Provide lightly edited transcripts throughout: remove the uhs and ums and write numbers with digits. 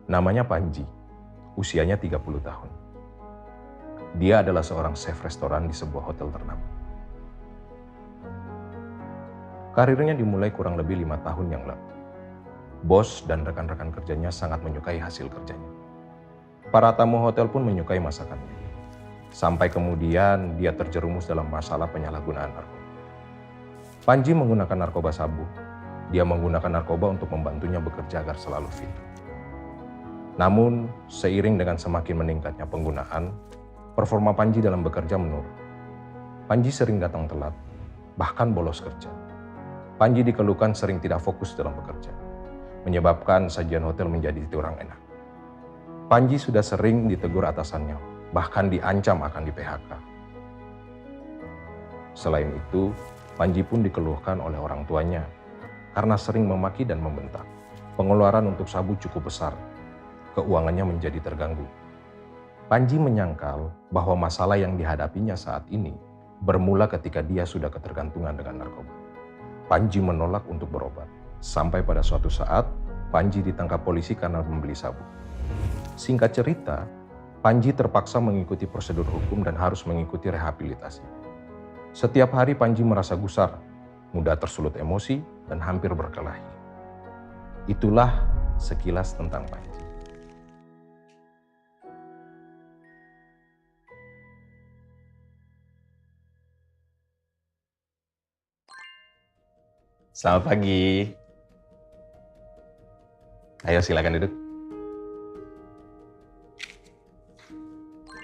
Namanya Panji, usianya 30 tahun. Dia adalah seorang chef restoran di sebuah hotel ternama. Karirnya dimulai kurang lebih 5 tahun yang lalu. Bos dan rekan-rekan kerjanya sangat menyukai hasil kerjanya. Para tamu hotel pun menyukai masakannya. Sampai kemudian dia terjerumus dalam masalah penyalahgunaan narkoba. Panji menggunakan narkoba sabu. Dia menggunakan narkoba untuk membantunya bekerja agar selalu fit. Namun, seiring dengan semakin meningkatnya penggunaan, performa Panji dalam bekerja menurun. Panji sering datang telat, bahkan bolos kerja. Panji dikeluhkan sering tidak fokus dalam bekerja, menyebabkan sajian hotel menjadi kurang enak. Panji sudah sering ditegur atasannya, bahkan diancam akan di-PHK. Selain itu, Panji pun dikeluhkan oleh orang tuanya karena sering memaki dan membentak. Pengeluaran untuk sabu cukup besar, keuangannya menjadi terganggu. Panji menyangkal bahwa masalah yang dihadapinya saat ini bermula ketika dia sudah ketergantungan dengan narkoba. Panji menolak untuk berobat. Sampai pada suatu saat, Panji ditangkap polisi karena membeli sabu. Singkat cerita, Panji terpaksa mengikuti prosedur hukum dan harus mengikuti rehabilitasi. Setiap hari Panji merasa gusar, mudah tersulut emosi, dan hampir berkelahi. Itulah sekilas tentang Panji. Selamat pagi. Ayo silakan duduk.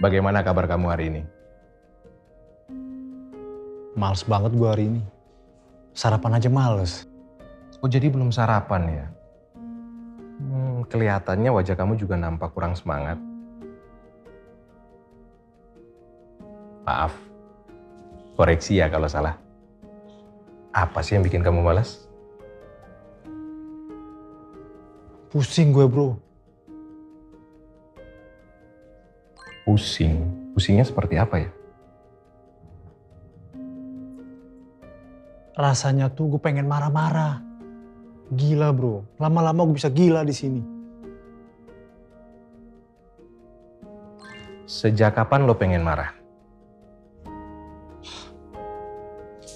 Bagaimana kabar kamu hari ini? Males banget gue hari ini. Sarapan aja males. Oh, jadi belum sarapan ya? Kelihatannya wajah kamu juga nampak kurang semangat. Maaf, koreksi ya kalau salah. Apa sih yang bikin kamu malas? Pusing gue bro. Pusing? Pusingnya seperti apa ya? Rasanya tuh gue pengen marah-marah. Gila bro, lama-lama gue bisa gila di sini. Sejak kapan lo pengen marah?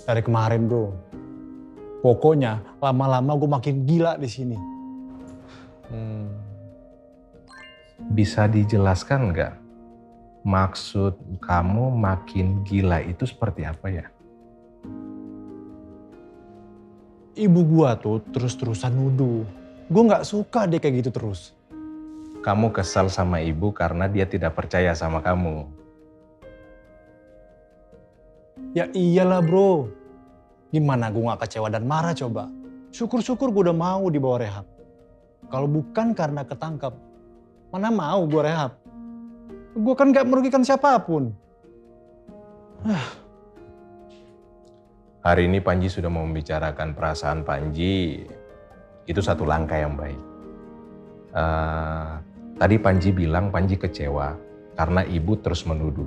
Dari kemarin bro. Pokoknya lama-lama gue makin gila di sini. Bisa dijelaskan nggak? Maksud kamu makin gila itu seperti apa ya? Ibu gue tuh terus-terusan nuduh. Gue gak suka deh kayak gitu terus. Kamu kesal sama ibu karena dia tidak percaya sama kamu. Ya iyalah bro. Gimana gue gak kecewa dan marah coba. Syukur-syukur gue udah mau dibawa rehab. Kalau bukan karena ketangkap, mana mau gue rehab. Gue kan gak merugikan siapapun. Hari ini Panji sudah mau membicarakan perasaan Panji. Itu satu langkah yang baik. Tadi Panji bilang Panji kecewa karena ibu terus menuduh.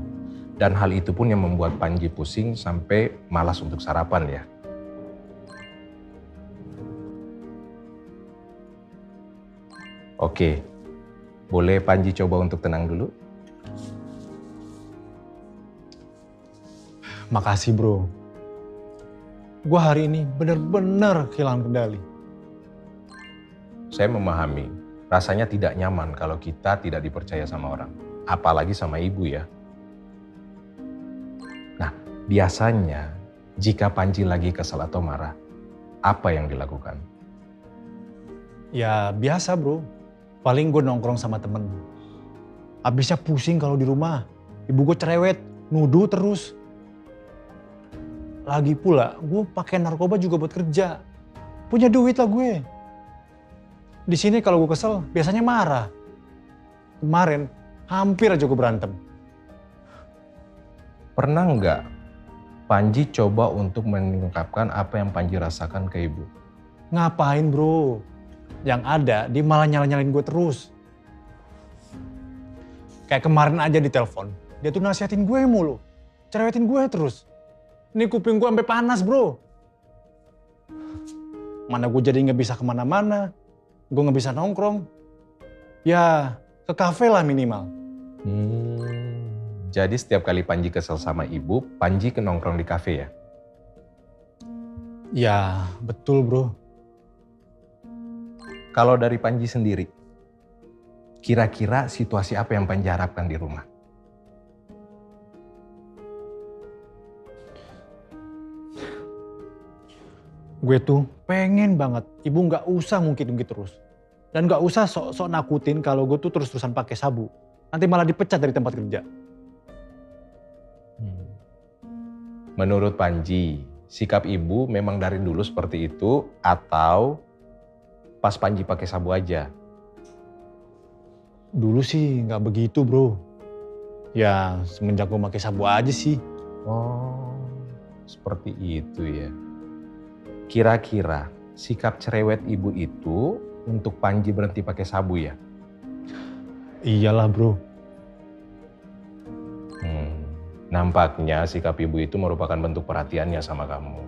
Dan hal itu pun yang membuat Panji pusing sampai malas untuk sarapan ya. Oke, boleh Panji coba untuk tenang dulu? Makasih bro. Gue hari ini bener-bener kehilangan kendali. Saya memahami, rasanya tidak nyaman kalau kita tidak dipercaya sama orang. Apalagi sama ibu ya. Nah, biasanya jika Panji lagi kesal atau marah, apa yang dilakukan? Ya biasa bro. Paling gue nongkrong sama temen. Abisnya pusing kalau di rumah. Ibu gue cerewet, nuduh terus. Lagi pula, gue pakai narkoba juga buat kerja. Punya duit lah gue. Di sini kalau gue kesel, biasanya marah. Kemarin, hampir aja gue berantem. Pernah nggak Panji coba untuk mengungkapkan apa yang Panji rasakan ke ibu? Ngapain bro? Yang ada, dia malah nyala-nyalain gue terus. Kayak kemarin aja di telepon, dia tuh nasihatin gue mulu. Cerewetin gue terus. Ini kuping gue sampai panas bro. Mana gue jadi nggak bisa kemana-mana. Gue nggak bisa nongkrong. Ya, ke kafe lah minimal. Jadi setiap kali Panji kesel sama ibu, Panji ke nongkrong di kafe ya? Ya, betul bro. Kalau dari Panji sendiri, kira-kira situasi apa yang Panji harapkan di rumah? Gue tuh pengen banget ibu nggak usah ngungkit-ngungkit terus. Dan nggak usah sok-sok nakutin kalau gue tuh terus-terusan pakai sabu. Nanti malah dipecat dari tempat kerja. Menurut Panji, sikap ibu memang dari dulu seperti itu atau pas Panji pakai sabu aja? Dulu sih nggak begitu bro. Ya semenjak gue pakai sabu aja sih. Oh, seperti itu ya. Kira-kira sikap cerewet ibu itu untuk Panji berhenti pakai sabu ya? Iyalah bro. Nampaknya sikap ibu itu merupakan bentuk perhatiannya sama kamu.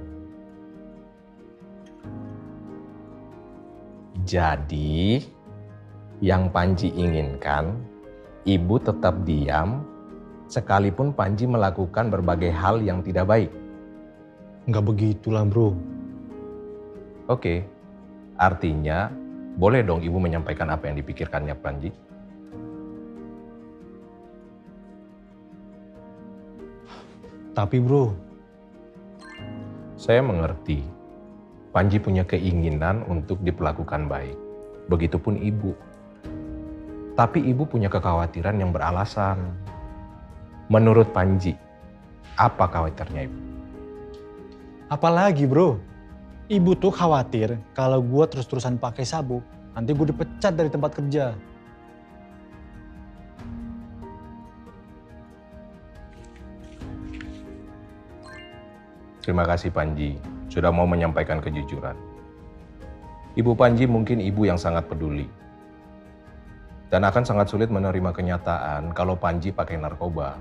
Jadi, yang Panji inginkan, ibu tetap diam sekalipun Panji melakukan berbagai hal yang tidak baik. Nggak begitulah bro. Oke, artinya boleh dong ibu menyampaikan apa yang dipikirkannya Panji? Tapi bro, Saya mengerti, Panji punya keinginan untuk diperlakukan baik. Begitupun ibu. Tapi ibu punya kekhawatiran yang beralasan. Menurut Panji, apa khawatirnya ibu? apalagi bro? Ibu tuh khawatir kalau gue terus-terusan pakai sabu, nanti gue dipecat dari tempat kerja. Terima kasih Panji, sudah mau menyampaikan kejujuran. Ibu Panji mungkin ibu yang sangat peduli. Dan akan sangat sulit menerima kenyataan kalau Panji pakai narkoba.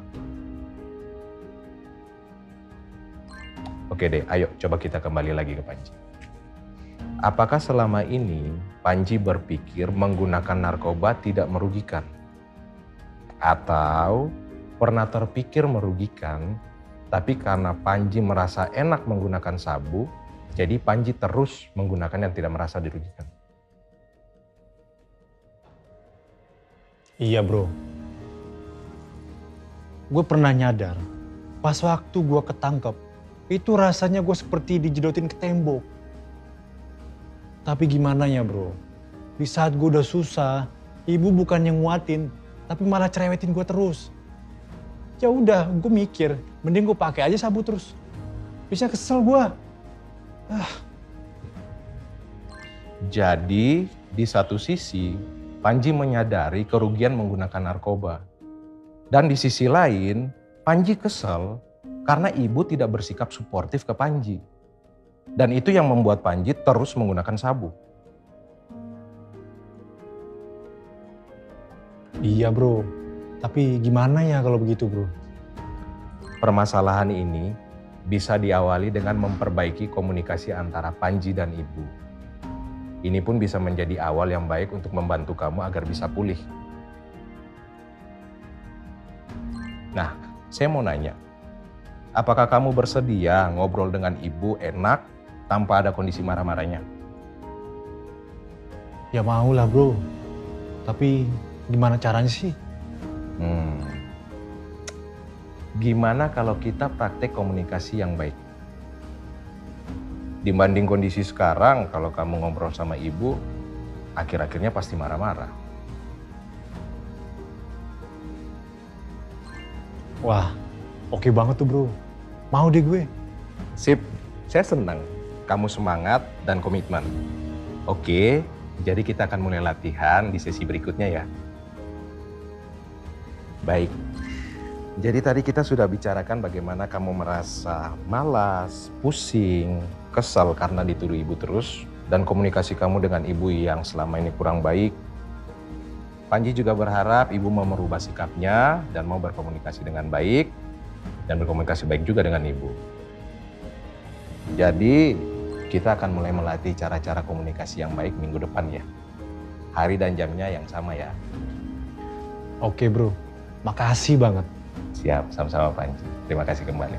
Oke deh, ayo coba kita kembali lagi ke Panji. Apakah selama ini Panji berpikir menggunakan narkoba tidak merugikan? Atau pernah terpikir merugikan, tapi karena Panji merasa enak menggunakan sabu, jadi Panji terus menggunakan yang tidak merasa dirugikan? Iya bro. Gue pernah nyadar, pas waktu gue ketangkep, itu rasanya gue seperti dijedotin ke tembok. Tapi gimana ya bro, di saat gue udah susah, ibu bukan yang nguatin, tapi malah cerewetin gue terus. Ya udah, gue mikir, mending gue pakai aja sabu terus. Bisa kesel gue. Jadi di satu sisi Panji menyadari kerugian menggunakan narkoba. Dan di sisi lain Panji kesel karena ibu tidak bersikap suportif ke Panji. Dan itu yang membuat Panji terus menggunakan sabu. Iya bro, tapi gimana ya kalau begitu bro? Permasalahan ini bisa diawali dengan memperbaiki komunikasi antara Panji dan ibu. Ini pun bisa menjadi awal yang baik untuk membantu kamu agar bisa pulih. Nah, saya mau nanya, apakah kamu bersedia ngobrol dengan ibu enak tanpa ada kondisi marah-marahnya? Ya mau lah bro, tapi gimana caranya sih? Gimana kalau kita praktek komunikasi yang baik? Dibanding kondisi sekarang, kalau kamu ngobrol sama ibu, akhir-akhirnya pasti marah-marah. Wah, oke banget tuh bro. Mau deh gue. Sip, saya senang kamu semangat dan komitmen. Oke, jadi kita akan mulai latihan di sesi berikutnya ya. Baik, jadi tadi kita sudah bicarakan bagaimana kamu merasa malas, pusing, kesal karena dituduh ibu terus, dan komunikasi kamu dengan ibu yang selama ini kurang baik. Panji juga berharap ibu mau merubah sikapnya dan mau berkomunikasi dengan baik, dan berkomunikasi baik juga dengan ibu. Jadi kita akan mulai melatih cara-cara komunikasi yang baik minggu depan ya. Hari dan jamnya yang sama ya. Oke bro, makasih banget. Siap, sama-sama Panji. Terima kasih kembali.